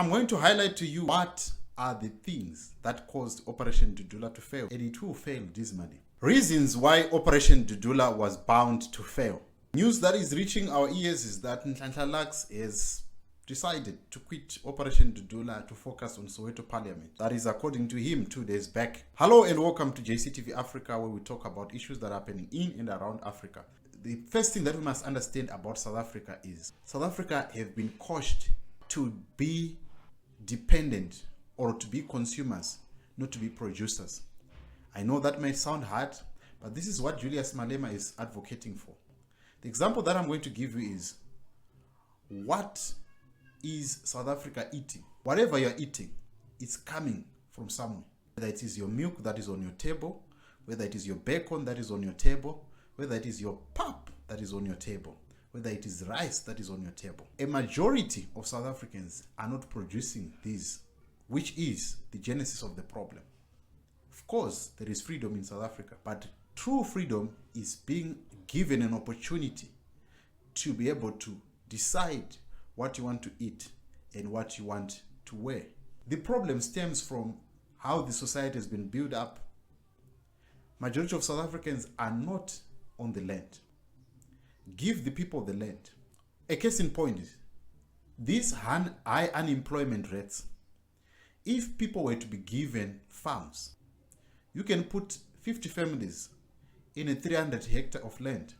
I'm going to highlight to you what are the things that caused Operation Dudula to fail, and it will fail dismally. Reasons why Operation Dudula was bound to fail. News that is reaching our ears is that Nlanhla has decided to quit Operation Dudula to focus on Soweto Parliament. That is according to him 2 days back. Hello and welcome to JCTV Africa, where we talk about issues that are happening in and around Africa. The first thing that we must understand about South Africa is South Africa have been coached to be dependent or to be consumers, not to be producers. I know that may sound hard, but this is what Julius Malema is advocating for. The example that I'm going to give you is, what is South Africa eating? Whatever you're eating, it's coming from somewhere. Whether it is your milk that is on your table, whether it is your bacon that is on your table, whether it is your pap that is on your table, whether it is rice that is on your table. A majority of South Africans are not producing these, which is the genesis of the problem. Of course, there is freedom in South Africa, but true freedom is being given an opportunity to be able to decide what you want to eat and what you want to wear. The problem stems from how the society has been built up. Majority of South Africans are not on the land. Give the people the land. A case in point is these high unemployment rates. If people were to be given farms, you can put 50 families in a 300 hectare of land,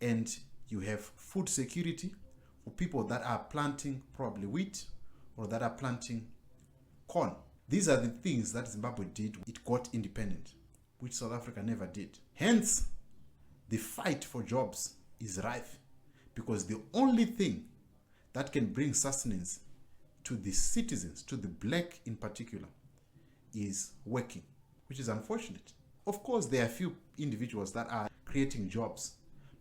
and you have food security for people that are planting probably wheat or that are planting corn. These are the things that Zimbabwe did. It got independent, which South Africa never did. Hence, the fight for jobs is rife, because the only thing that can bring sustenance to the citizens, to the black in particular, is working, which is unfortunate. Of course, there are a few individuals that are creating jobs,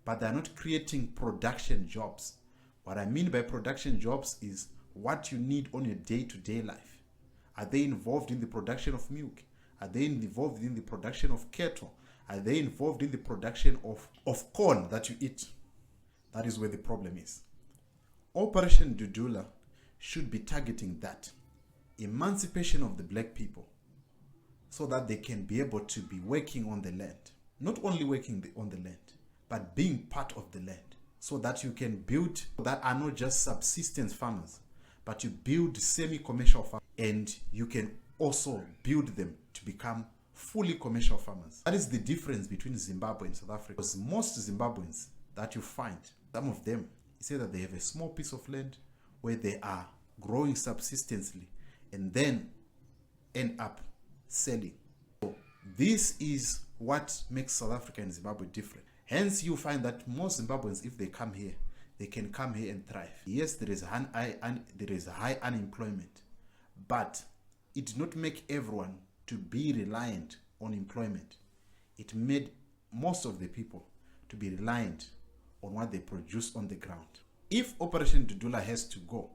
but they are not creating production jobs. What I mean by production jobs is what you need on your day-to-day life. Are they involved in the production of milk? Are they involved in the production of cattle? Are they involved in the production of corn that you eat? That is where the problem is. Operation Dudula should be targeting that. Emancipation of the black people, so that they can be able to be working on the land. Not only working on the land, but being part of the land. So that you can build that are not just subsistence farmers, but you build semi-commercial farmers, and you can also build them to become fully commercial farmers. That is the difference between Zimbabwe and South Africa. Because most Zimbabweans that you find, some of them say that they have a small piece of land where they are growing subsistently and then end up selling. So this is what makes South Africa and Zimbabwe different. Hence, you find that most Zimbabweans, if they come here, they can come here and thrive. Yes, there is high unemployment, but it did not make everyone to be reliant on employment. It made most of the people to be reliant on what they produce on the ground. If Operation Dudula has to go,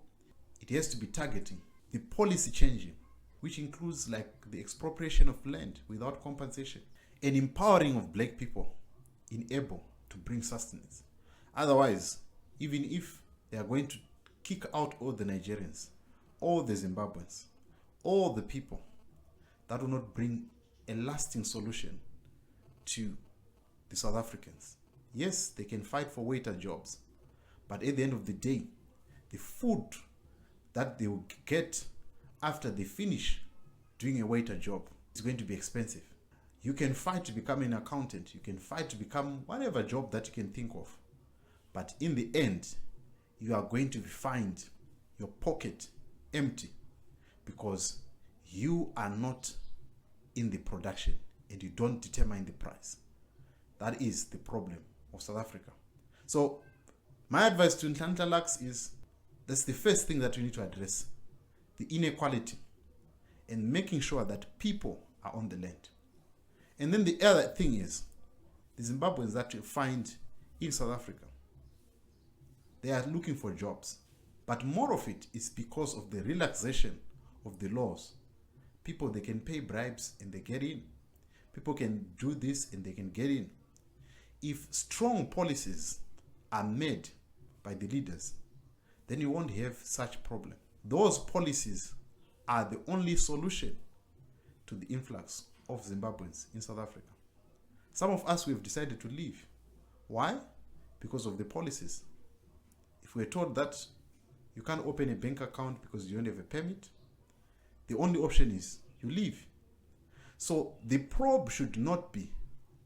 it has to be targeting the policy changing, which includes like the expropriation of land without compensation, and empowering of black people in able to bring sustenance. Otherwise, even if they are going to kick out all the Nigerians, all the Zimbabweans, all the people, that will not bring a lasting solution to the South Africans. Yes, they can fight for waiter jobs, but at the end of the day, the food that they will get after they finish doing a waiter job is going to be expensive. You can fight to become an accountant, you can fight to become whatever job that you can think of, but in the end, you are going to find your pocket empty, because you are not in the production and you don't determine the price. That is the problem of South Africa. So my advice to Nlanhla is, that's the first thing that we need to address, the inequality, and making sure that people are on the land. And then the other thing is, the Zimbabweans that you find in South Africa, they are looking for jobs, but more of it is because of the relaxation of the laws. People, they can pay bribes and they get in. People can do this and they can get in. If strong policies are made by the leaders, then you won't have such problem. those policies are the only solution to the influx of Zimbabweans in South Africa. Some of us, we have decided to leave. Why? Because of the policies. If we're told that you can't open a bank account because you don't have a permit, the only option is you leave. So the probe should not be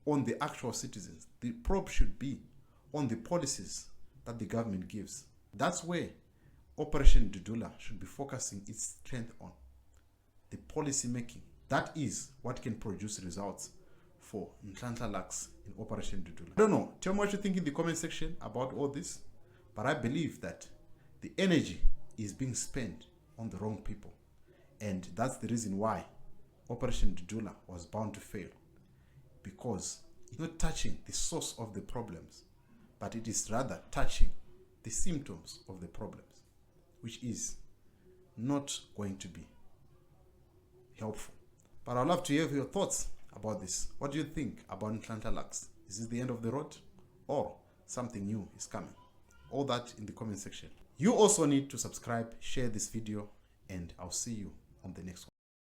on the actual citizens. The probe should be on the policies that the government gives. That's where Operation Dudula should be focusing its strength on. The policy making. That is what can produce results for Nlanhla in Operation Dudula. I don't know. Tell me what you think in the comment section about all this. But I believe that the energy is being spent on the wrong people. And that's the reason why Operation Dudula was bound to fail. Because it's not touching the source of the problems, but it is rather touching the symptoms of the problems, which is not going to be helpful. But I'd love to hear your thoughts about this. What do you think about Nlanhla? Is this the end of the road, or something new is coming? All that in the comment section. You also need to subscribe, share this video, and I'll see you on the next one.